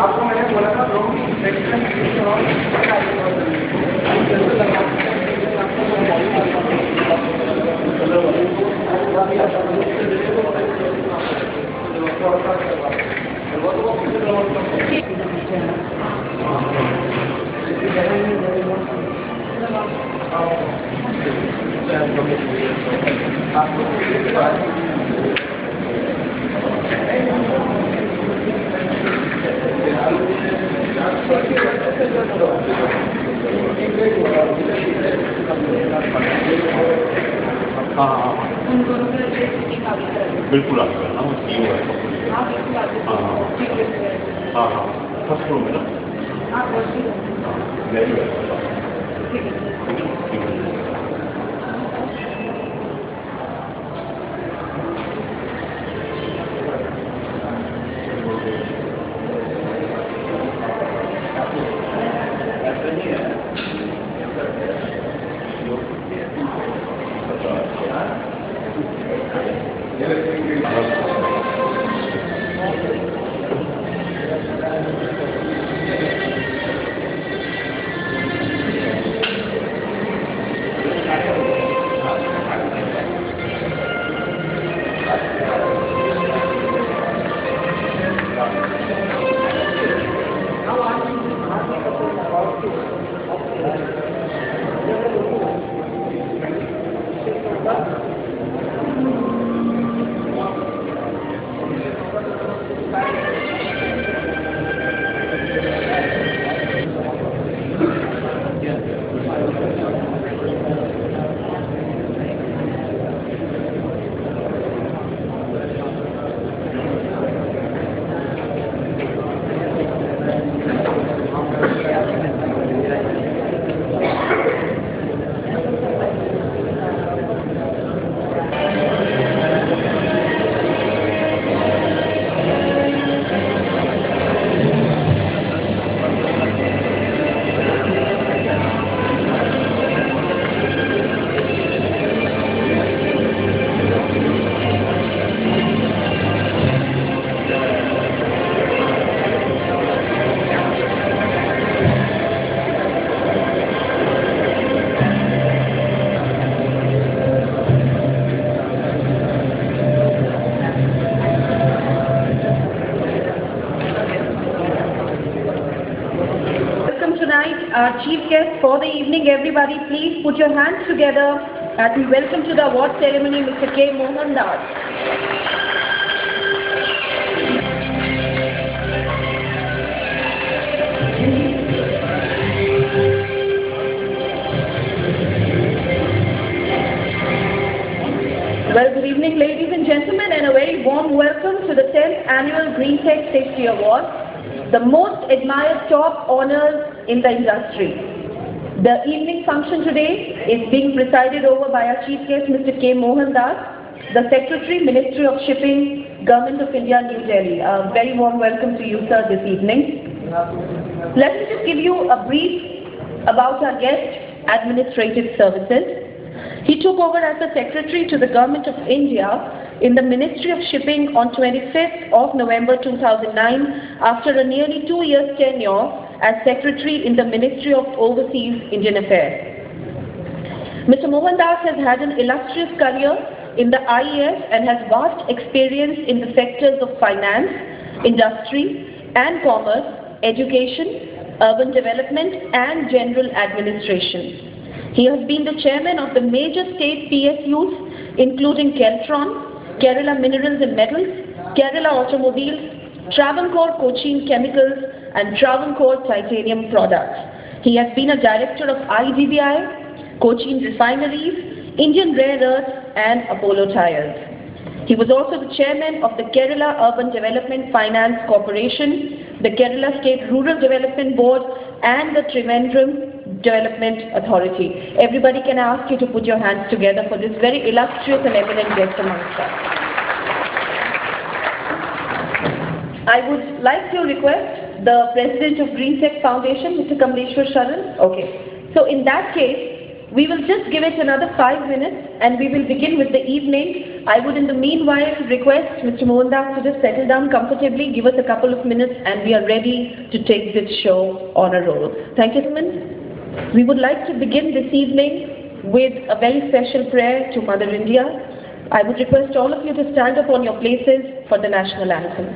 आपको मैंने बोला था बिल्कुल आप करना हाँ हाँ फर्स्ट फ्लोर में ना Our chief guest for the evening. Everybody, please put your hands together as we welcome to the award ceremony Mr. K. Mohan Das. Well, good evening, ladies and gentlemen, and a very warm welcome to the 10th Annual Green Tech Safety Award, the most admired top honors in the industry. The evening function today is being presided over by our chief guest, Mr. K. Mohan Das, the Secretary, Ministry of Shipping, Government of India, New Delhi. A very warm welcome to you, sir, this evening. Let me just give you a brief about our guest, Administrative Services. He took over as the Secretary to the Government of India in the Ministry of Shipping on 25th of November 2009 after a nearly 2 years tenure as Secretary in the Ministry of Overseas Indian Affairs. Mr. Mohan Das has had an illustrious career in the IAS and has vast experience in the sectors of finance, industry and commerce, education, urban development and general administration. He has been the chairman of the major state PSUs including Keltron, Kerala Minerals and Metals, Kerala Automobiles, Travancore Cochin Chemicals and Travancore Titanium Products. He has been a director of IGBI, Cochin Refineries, Indian Rare Earths and Apollo Tyres. He was also the chairman of the Kerala Urban Development Finance Corporation, the Kerala State Rural Development Board and the Trivandrum Development Authority. Everybody, can I ask you to put your hands together for this very illustrious and eminent guest amongst us. I would like to request the President of Green Tech Foundation, Mr. Kamleshwar Sharan. Okay. So in that case, we will just give it another 5 minutes and we will begin with the evening. I would in the meanwhile request Mr. Mohandas to just settle down comfortably, give us a couple of minutes, and we are ready to take this show on a roll. Thank you, gentlemen. We would like to begin this evening with a very special prayer to Mother India. I would request all of you to stand up on your places for the national anthem.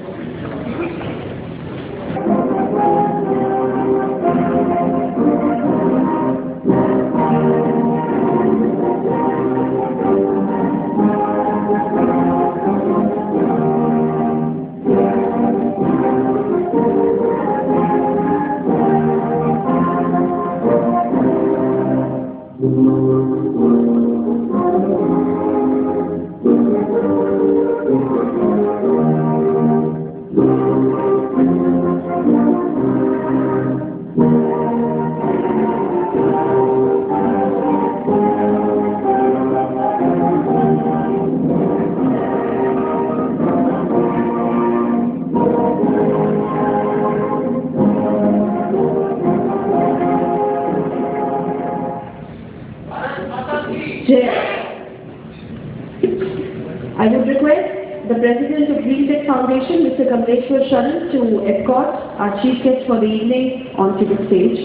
I would request the President of Green Tech Foundation, Mr. Kamleshwar Sharan, to escort our chief guest for the evening onto the stage.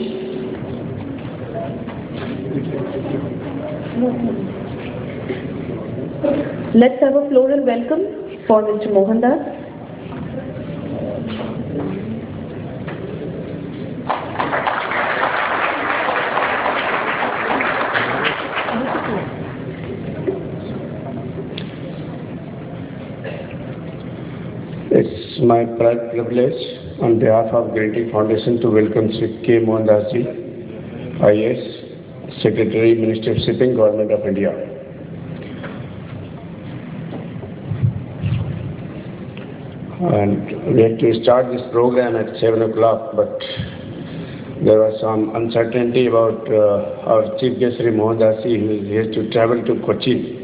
Let's have a floral welcome for Mr. Mohandas. It's my privilege on behalf of Green Tech Foundation to welcome Sri K. Mohandas ji, IAS, Secretary, Ministry of Shipping, Government of India. And we had to start this program at 7 o'clock, but there was some uncertainty about our Chief Guest Sri Mohandas ji, who has to travel to Kochi,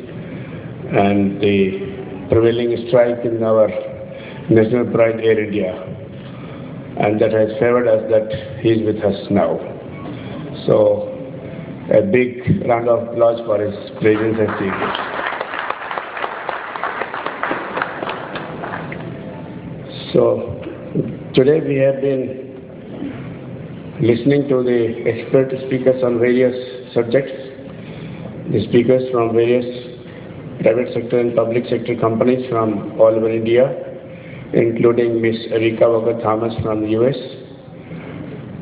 and the prevailing strike in our national pride, Air India, and that has favored us that he is with us now. So a big round of applause for his presence and achievement. So today we have been listening to the expert speakers on various subjects, the speakers from various private sector and public sector companies from all over India, including Ms. Erika Walker-Thomas from the US,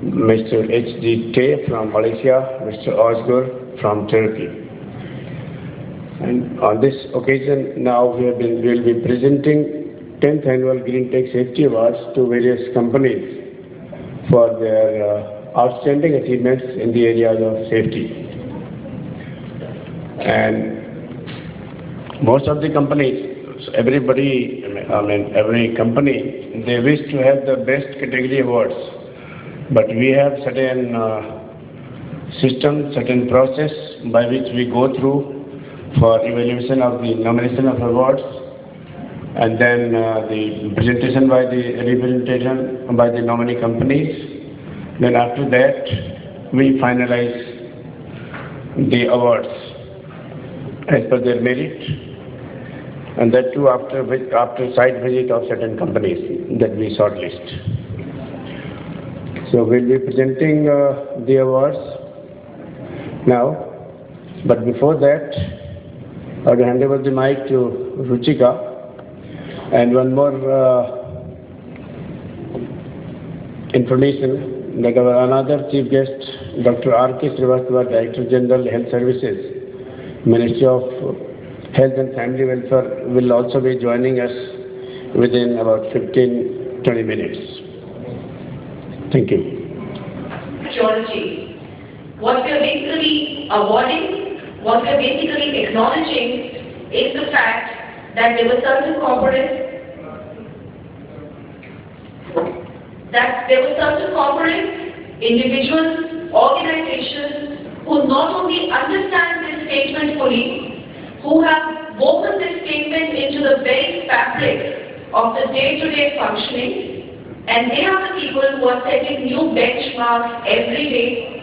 Mr. H.G. Tay from Malaysia, Mr. Ozgur from Turkey. And on this occasion, now we will be presenting 10th Annual Green Tech Safety Awards to various companies for their outstanding achievements in the areas of safety. And most of the companies, every company, they wish to have the best category awards, but we have certain system, certain process by which we go through for evaluation of the nomination of awards, and then the presentation by the nominee companies. Then after that, we finalize the awards as per their merit. And that too after site visit of certain companies that we shortlist. So we'll be presenting the awards now, but before that, I will hand over the mic to Ruchika. And one more information that our another chief guest, Dr. R.K. Srivastava, Director General Health Services, Ministry of Health and Family Welfare, will also be joining us within about 15-20 minutes. Thank you. Geology. What we are basically awarding, what we are basically acknowledging is the fact that there were certain components, individuals organizations who not only understand this statement fully, who have woven this statement into the very fabric of the day-to-day functioning, and they are the people who are setting new benchmarks every day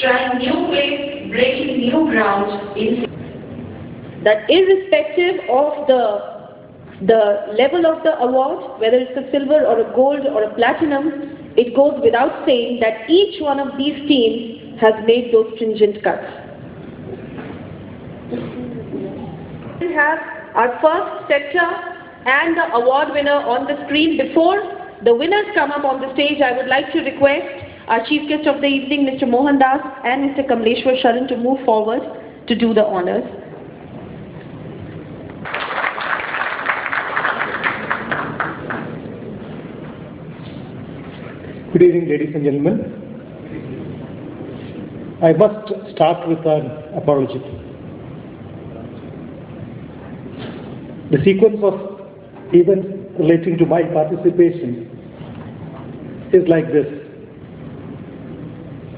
trying new ways, breaking new ground in that irrespective of the level of the award, whether it's a silver or a gold or a platinum, it goes without saying that each one of these teams has made those stringent cuts. We have our first sector and the award winner on the screen. Before the winners come up on the stage, I would like to request our chief guest of the evening, Mr. Mohan Das and Mr. Kamleshwar Sharan, to move forward to do the honors. Good evening, ladies and gentlemen. I must start with an apology. The sequence of events relating to my participation is like this.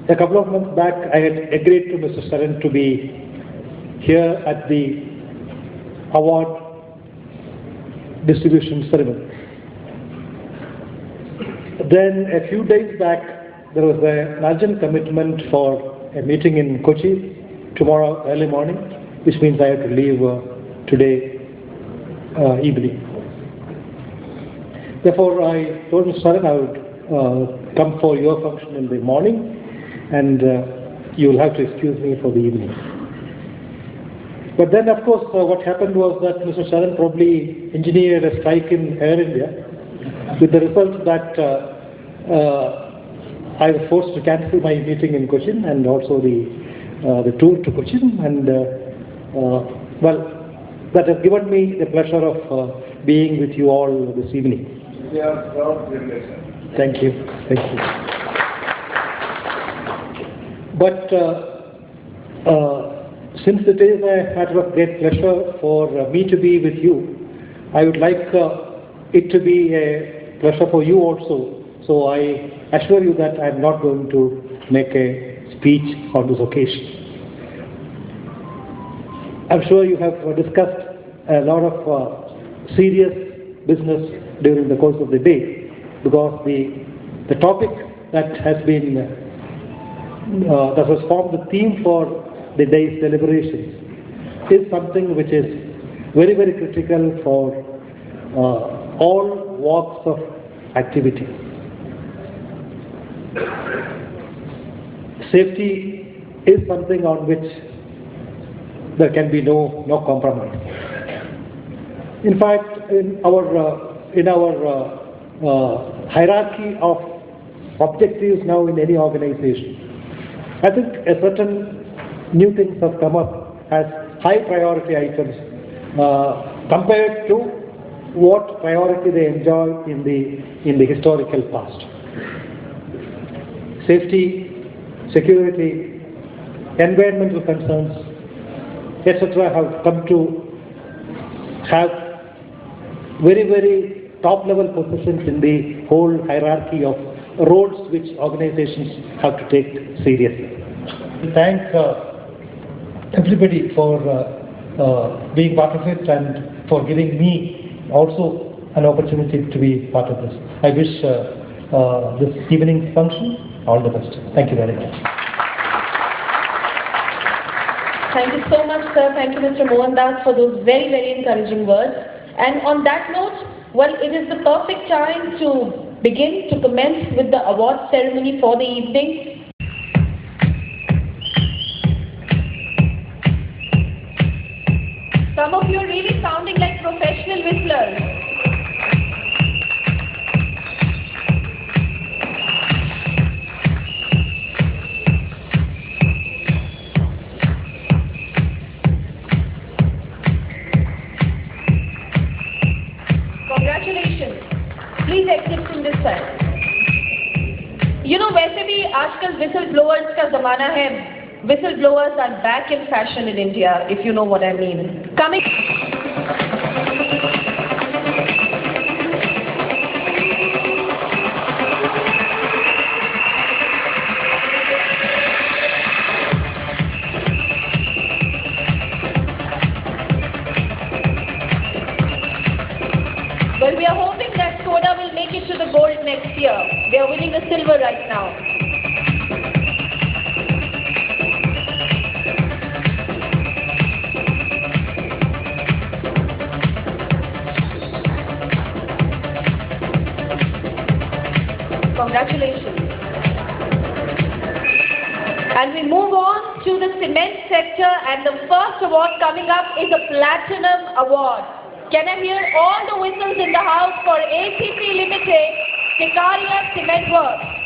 A couple of months back, I had agreed to Mr. Sharan to be here at the award distribution ceremony. Then a few days back, there was an urgent commitment for a meeting in Kochi tomorrow early morning, which means I have to leave today evening. Therefore, I told Mr. Sharan I would come for your function in the morning, and you will have to excuse me for the evening. But then, of course, what happened was that Mr. Sharan probably engineered a strike in Air India, with the result that I was forced to cancel my meeting in Cochin and also the tour to Cochin, and well, that has given me the pleasure of being with you all this evening. Thank you. Thank you. But since it is a matter of great pleasure for me to be with you, I would like it to be a pleasure for you also. So I assure you that I am not going to make a speech on this occasion. I'm sure you have discussed a lot of serious business during the course of the day, because the topic that has been that has formed the theme for the day's deliberations is something which is very, very critical for all walks of activity. Safety is something on which there can be no compromise. In fact, in our hierarchy of objectives now in any organization, I think a certain new things have come up as high priority items compared to what priority they enjoy in the historical past. Safety, security, environmental concerns, etc. have come to have very, very top level positions in the whole hierarchy of roles which organizations have to take seriously. I thank everybody for being part of it and for giving me also an opportunity to be part of this. I wish this evening's function all the best. Thank you very much. Thank you so much, sir. Thank you, Mr. Mohan Das, for those very, very encouraging words. And on that note, well, it is the perfect time to begin to commence with the award ceremony for the evening. Some of you are really sounding like professional whistlers. Congratulations. Please exit from this side. You know, वैसे भी आजकल whistleblowers का ज़माना है. Whistleblowers are back in fashion in India, if you know what I mean. Coming. that Soda will make it to the gold next year. They are winning the silver right now. Congratulations. And we move on to the cement sector, and the first award coming up is a Platinum Award. Can I hear all the whistles in the house for ACP Limited, Tikaria Cement Works?